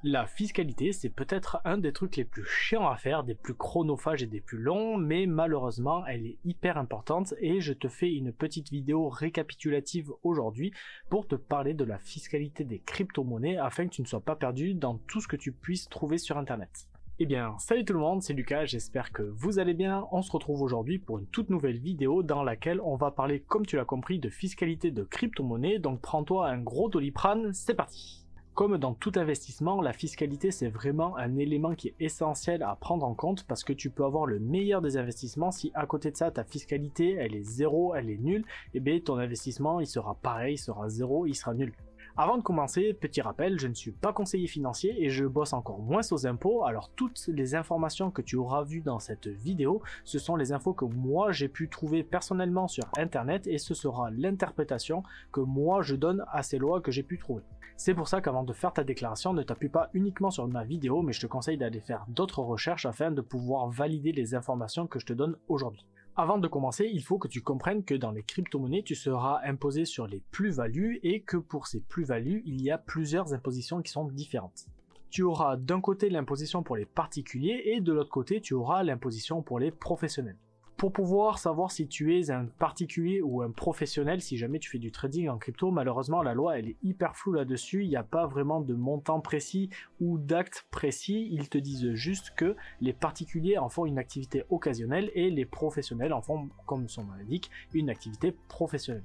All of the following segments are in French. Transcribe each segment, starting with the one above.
La fiscalité, c'est peut-être un des trucs les plus chiants à faire, des plus chronophages et des plus longs, mais malheureusement, elle est hyper importante et je te fais une petite vidéo récapitulative aujourd'hui pour te parler de la fiscalité des crypto-monnaies afin que tu ne sois pas perdu dans tout ce que tu puisses trouver sur internet. Eh bien, salut tout le monde, c'est Lucas, j'espère que vous allez bien. On se retrouve aujourd'hui pour une toute nouvelle vidéo dans laquelle on va parler, comme tu l'as compris, de fiscalité de crypto-monnaies, donc prends-toi un gros Doliprane, c'est parti! Comme dans tout investissement, la fiscalité c'est vraiment un élément qui est essentiel à prendre en compte parce que tu peux avoir le meilleur des investissements si à côté de ça ta fiscalité elle est zéro, elle est nulle, et bien ton investissement il sera pareil, il sera zéro, il sera nul. Avant de commencer, petit rappel, je ne suis pas conseiller financier et je bosse encore moins aux impôts, alors toutes les informations que tu auras vues dans cette vidéo, ce sont les infos que moi j'ai pu trouver personnellement sur internet et ce sera l'interprétation que moi je donne à ces lois que j'ai pu trouver. C'est pour ça qu'avant de faire ta déclaration, ne t'appuie pas uniquement sur ma vidéo, mais je te conseille d'aller faire d'autres recherches afin de pouvoir valider les informations que je te donne aujourd'hui. Avant de commencer, il faut que tu comprennes que dans les crypto-monnaies, tu seras imposé sur les plus-values et que pour ces plus-values, il y a plusieurs impositions qui sont différentes. Tu auras d'un côté l'imposition pour les particuliers et de l'autre côté, tu auras l'imposition pour les professionnels. Pour pouvoir savoir si tu es un particulier ou un professionnel, si jamais tu fais du trading en crypto, malheureusement la loi elle est hyper floue là-dessus, il n'y a pas vraiment de montant précis ou d'acte précis, ils te disent juste que les particuliers en font une activité occasionnelle et les professionnels en font, comme son nom l'indique, une activité professionnelle.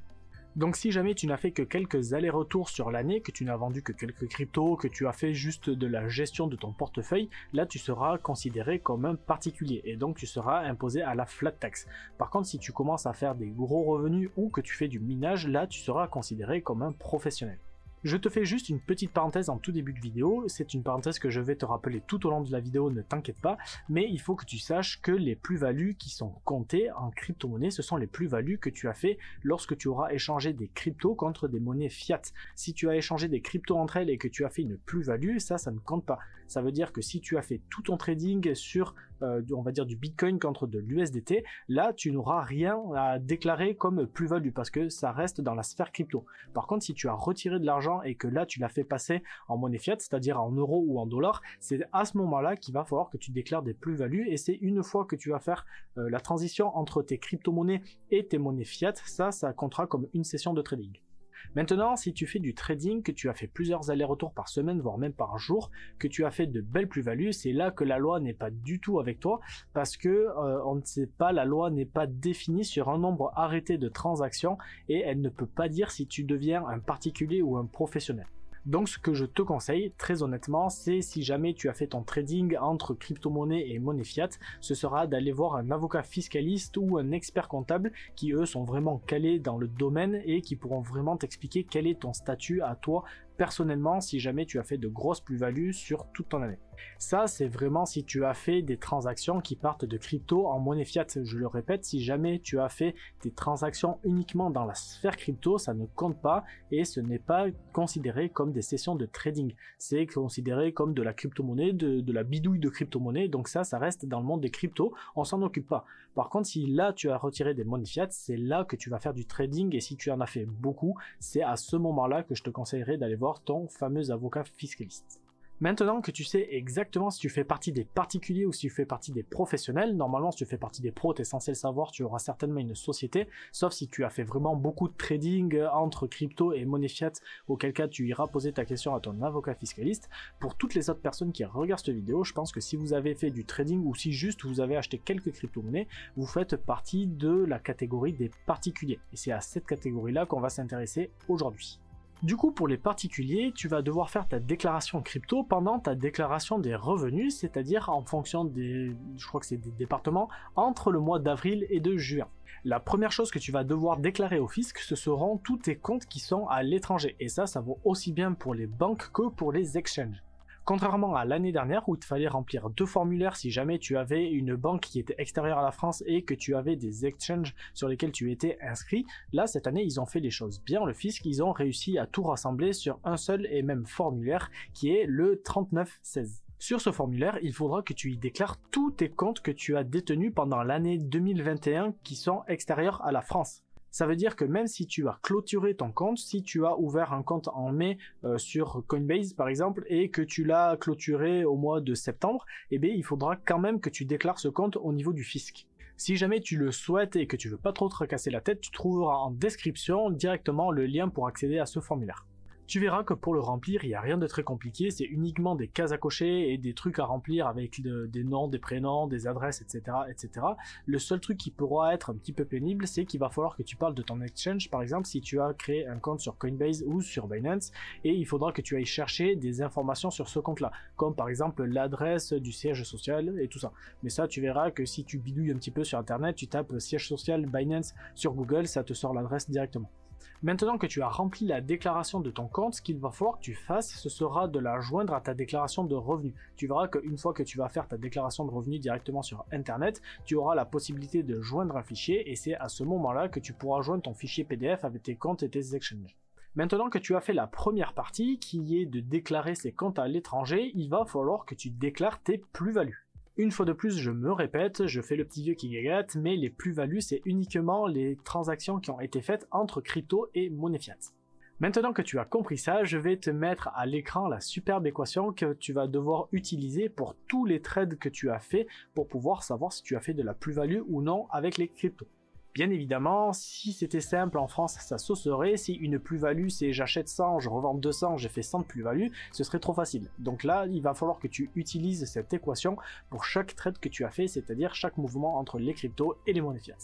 Donc si jamais tu n'as fait que quelques allers-retours sur l'année, que tu n'as vendu que quelques cryptos, que tu as fait juste de la gestion de ton portefeuille, là tu seras considéré comme un particulier et donc tu seras imposé à la flat tax. Par contre si tu commences à faire des gros revenus ou que tu fais du minage, là tu seras considéré comme un professionnel. Je te fais juste une petite parenthèse en tout début de vidéo, c'est une parenthèse que je vais te rappeler tout au long de la vidéo, ne t'inquiète pas, mais il faut que tu saches que les plus-values qui sont comptées en crypto-monnaie, ce sont les plus-values que tu as fait lorsque tu auras échangé des cryptos contre des monnaies fiat. Si tu as échangé des cryptos entre elles et que tu as fait une plus-value, ça ne compte pas. Ça veut dire que si tu as fait tout ton trading sur, on va dire du Bitcoin contre de l'USDT, là tu n'auras rien à déclarer comme plus-value parce que ça reste dans la sphère crypto. Par contre, si tu as retiré de l'argent et que là tu l'as fait passer en monnaie fiat, c'est-à-dire en euros ou en dollars, c'est à ce moment-là qu'il va falloir que tu déclares des plus-values et c'est une fois que tu vas faire la transition entre tes crypto-monnaies et tes monnaies fiat, ça comptera comme une session de trading. Maintenant, si tu fais du trading, que tu as fait plusieurs allers-retours par semaine, voire même par jour, que tu as fait de belles plus-values, c'est là que la loi n'est pas du tout avec toi, parce que on ne sait pas, la loi n'est pas définie sur un nombre arrêté de transactions, et elle ne peut pas dire si tu deviens un particulier ou un professionnel. Donc ce que je te conseille, très honnêtement, c'est si jamais tu as fait ton trading entre crypto-monnaie et monnaie fiat, ce sera d'aller voir un avocat fiscaliste ou un expert comptable qui eux sont vraiment calés dans le domaine et qui pourront vraiment t'expliquer quel est ton statut à toi personnellement si jamais tu as fait de grosses plus-values sur toute ton année. Ça c'est vraiment si tu as fait des transactions qui partent de crypto en monnaie fiat. Je le répète, si jamais tu as fait des transactions uniquement dans la sphère crypto, ça ne compte pas et ce n'est pas considéré comme des sessions de trading. C'est considéré comme de la crypto-monnaie, de la bidouille de crypto-monnaie, donc ça reste dans le monde des cryptos, on s'en occupe pas. Par contre, si là tu as retiré des monnaies fiat, c'est là que tu vas faire du trading et si tu en as fait beaucoup, c'est à ce moment-là que je te conseillerais d'aller voir ton fameux avocat fiscaliste. Maintenant que tu sais exactement si tu fais partie des particuliers ou si tu fais partie des professionnels, normalement si tu fais partie des pros, tu es censé le savoir, tu auras certainement une société, sauf si tu as fait vraiment beaucoup de trading entre crypto et monnaie fiat, auquel cas tu iras poser ta question à ton avocat fiscaliste. Pour toutes les autres personnes qui regardent cette vidéo, je pense que si vous avez fait du trading ou si juste vous avez acheté quelques crypto-monnaies, vous faites partie de la catégorie des particuliers. Et c'est à cette catégorie-là qu'on va s'intéresser aujourd'hui. Du coup, pour les particuliers, tu vas devoir faire ta déclaration crypto pendant ta déclaration des revenus, c'est-à-dire en fonction des, je crois que c'est des départements, entre le mois d'avril et de juin. La première chose que tu vas devoir déclarer au fisc, ce seront tous tes comptes qui sont à l'étranger. Et ça vaut aussi bien pour les banques que pour les exchanges. Contrairement à l'année dernière où il te fallait remplir 2 formulaires si jamais tu avais une banque qui était extérieure à la France et que tu avais des exchanges sur lesquels tu étais inscrit, là cette année ils ont fait les choses bien, le fisc, ils ont réussi à tout rassembler sur un seul et même formulaire qui est le 3916. Sur ce formulaire, il faudra que tu y déclares tous tes comptes que tu as détenus pendant l'année 2021 qui sont extérieurs à la France. Ça veut dire que même si tu as clôturé ton compte, si tu as ouvert un compte en mai sur Coinbase par exemple et que tu l'as clôturé au mois de septembre, eh bien il faudra quand même que tu déclares ce compte au niveau du fisc. Si jamais tu le souhaites et que tu veux pas trop te casser la tête, tu trouveras en description directement le lien pour accéder à ce formulaire. Tu verras que pour le remplir, il n'y a rien de très compliqué, c'est uniquement des cases à cocher et des trucs à remplir avec des noms, des prénoms, des adresses, etc., etc. Le seul truc qui pourra être un petit peu pénible, c'est qu'il va falloir que tu parles de ton exchange, par exemple, si tu as créé un compte sur Coinbase ou sur Binance, et il faudra que tu ailles chercher des informations sur ce compte-là, comme par exemple l'adresse du siège social et tout ça. Mais ça, tu verras que si tu bidouilles un petit peu sur Internet, tu tapes siège social Binance sur Google, ça te sort l'adresse directement. Maintenant que tu as rempli la déclaration de ton compte, ce qu'il va falloir que tu fasses, ce sera de la joindre à ta déclaration de revenus. Tu verras qu'une fois que tu vas faire ta déclaration de revenus directement sur Internet, tu auras la possibilité de joindre un fichier et c'est à ce moment-là que tu pourras joindre ton fichier PDF avec tes comptes et tes exchanges. Maintenant que tu as fait la première partie, qui est de déclarer ces comptes à l'étranger, il va falloir que tu déclares tes plus-values. Une fois de plus, je me répète, je fais le petit vieux qui gagate, mais les plus-values, c'est uniquement les transactions qui ont été faites entre crypto et monnaie fiat. Maintenant que tu as compris ça, je vais te mettre à l'écran la superbe équation que tu vas devoir utiliser pour tous les trades que tu as fait pour pouvoir savoir si tu as fait de la plus-value ou non avec les cryptos. Bien évidemment, si c'était simple en France, ça saucerait. Si une plus-value c'est j'achète 100, je revends 200, j'ai fait 100 de plus-value, ce serait trop facile. Donc là, il va falloir que tu utilises cette équation pour chaque trade que tu as fait, c'est-à-dire chaque mouvement entre les cryptos et les monnaies fiat.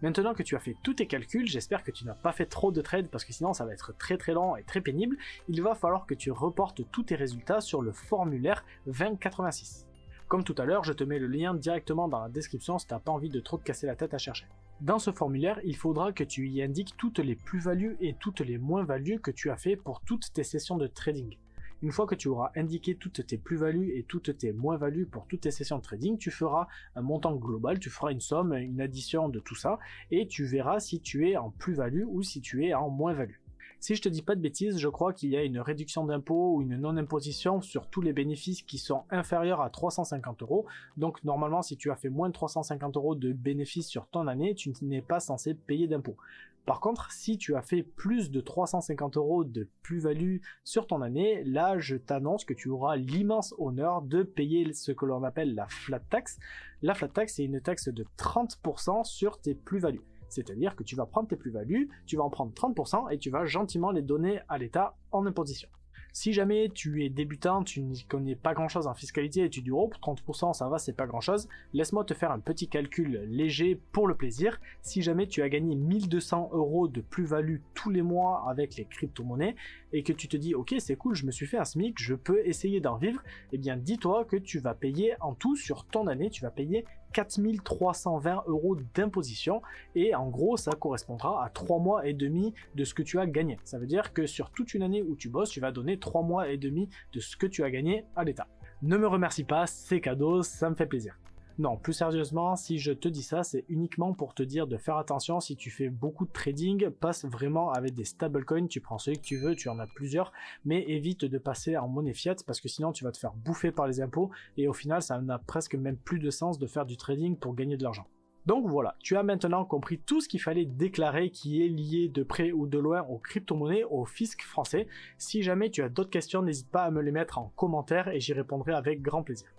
Maintenant que tu as fait tous tes calculs, j'espère que tu n'as pas fait trop de trades parce que sinon ça va être très long et très pénible, il va falloir que tu reportes tous tes résultats sur le formulaire 2086. Comme tout à l'heure, je te mets le lien directement dans la description si tu n'as pas envie de trop te casser la tête à chercher. Dans ce formulaire, il faudra que tu y indiques toutes les plus-values et toutes les moins-values que tu as fait pour toutes tes sessions de trading. Une fois que tu auras indiqué toutes tes plus-values et toutes tes moins-values pour toutes tes sessions de trading, tu feras un montant global, tu feras une somme, une addition de tout ça, et tu verras si tu es en plus-value ou si tu es en moins-value. Si je te dis pas de bêtises, je crois qu'il y a une réduction d'impôt ou une non-imposition sur tous les bénéfices qui sont inférieurs à 350 €. Donc normalement, si tu as fait moins de 350 € de bénéfices sur ton année, tu n'es pas censé payer d'impôt. Par contre, si tu as fait plus de 350 € de plus-value sur ton année, là je t'annonce que tu auras l'immense honneur de payer ce que l'on appelle la flat tax. La flat tax, c'est une taxe de 30% sur tes plus-values. C'est-à-dire que tu vas prendre tes plus-values, tu vas en prendre 30% et tu vas gentiment les donner à l'État en imposition. Si jamais tu es débutant, tu n'y connais pas grand chose en fiscalité et tu dis oh 30% ça va, c'est pas grand chose, laisse-moi te faire un petit calcul léger pour le plaisir. Si jamais tu as gagné 1200 € de plus-value tous les mois avec les crypto-monnaies et que tu te dis ok c'est cool, je me suis fait un SMIC, je peux essayer d'en vivre, eh bien dis-toi que tu vas payer en tout sur ton année, tu vas payer 4320 € d'imposition et en gros ça correspondra à 3 mois et demi de ce que tu as gagné. Ça veut dire que sur toute une année où tu bosses, tu vas donner 3 mois et demi de ce que tu as gagné à l'État. Ne me remercie pas, c'est cadeau, ça me fait plaisir. Non, plus sérieusement, si je te dis ça, c'est uniquement pour te dire de faire attention si tu fais beaucoup de trading, passe vraiment avec des stablecoins, tu prends celui que tu veux, tu en as plusieurs, mais évite de passer en monnaie fiat parce que sinon tu vas te faire bouffer par les impôts et au final ça n'a presque même plus de sens de faire du trading pour gagner de l'argent. Donc voilà, tu as maintenant compris tout ce qu'il fallait déclarer qui est lié de près ou de loin aux crypto-monnaies, au fisc français. Si jamais tu as d'autres questions, n'hésite pas à me les mettre en commentaire et j'y répondrai avec grand plaisir.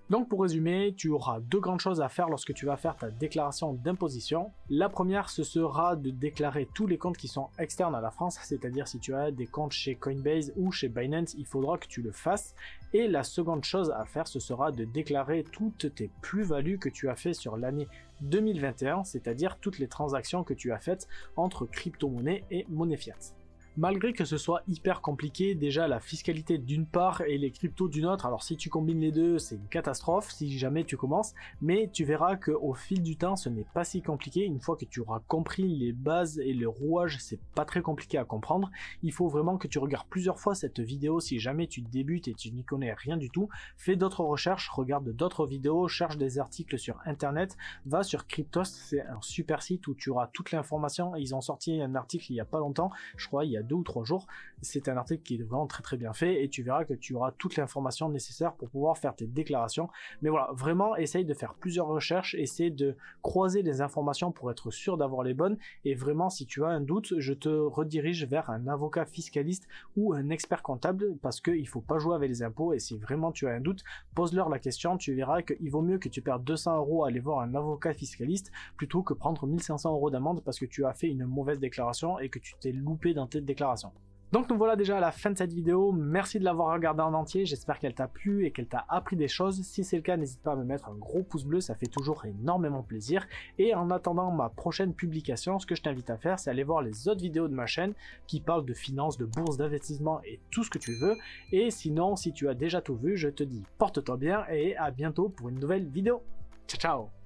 Donc pour résumer, tu auras deux grandes choses à faire lorsque tu vas faire ta déclaration d'imposition. La première, ce sera de déclarer tous les comptes qui sont externes à la France, c'est-à-dire si tu as des comptes chez Coinbase ou chez Binance, il faudra que tu le fasses. Et la seconde chose à faire, ce sera de déclarer toutes tes plus-values que tu as fait sur l'année 2021, c'est-à-dire toutes les transactions que tu as faites entre crypto-monnaies et monnaie fiat. Malgré que ce soit hyper compliqué, déjà la fiscalité d'une part et les cryptos d'une autre, alors si tu combines les deux c'est une catastrophe si jamais tu commences, mais tu verras qu'au fil du temps ce n'est pas si compliqué. Une fois que tu auras compris les bases et le rouage, c'est pas très compliqué à comprendre. Il faut vraiment que tu regardes plusieurs fois cette vidéo si jamais tu débutes et tu n'y connais rien du tout. Fais d'autres recherches, regarde d'autres vidéos, cherche des articles sur internet, va sur Cryptost, c'est un super site où tu auras toute l'information. Ils ont sorti un article il y a pas longtemps, je crois il y a a 2 ou 3 jours. C'est un article qui est vraiment très bien fait et tu verras que tu auras toute l'information nécessaire pour pouvoir faire tes déclarations. Mais voilà, vraiment essaye de faire plusieurs recherches, essaye de croiser les informations pour être sûr d'avoir les bonnes, et vraiment si tu as un doute, je te redirige vers un avocat fiscaliste ou un expert comptable, parce qu'il ne faut pas jouer avec les impôts, et si vraiment tu as un doute, pose-leur la question, tu verras qu'il vaut mieux que tu perdes 200 € à aller voir un avocat fiscaliste plutôt que prendre 1500 € d'amende parce que tu as fait une mauvaise déclaration et que tu t'es loupé dans tes déclarations. Donc nous voilà déjà à la fin de cette vidéo, merci de l'avoir regardée en entier, j'espère qu'elle t'a plu et qu'elle t'a appris des choses. Si c'est le cas, n'hésite pas à me mettre un gros pouce bleu, ça fait toujours énormément plaisir. Et en attendant ma prochaine publication, ce que je t'invite à faire, c'est aller voir les autres vidéos de ma chaîne qui parlent de finances, de bourse, d'investissement et tout ce que tu veux. Et sinon, si tu as déjà tout vu, je te dis porte-toi bien et à bientôt pour une nouvelle vidéo. Ciao ciao.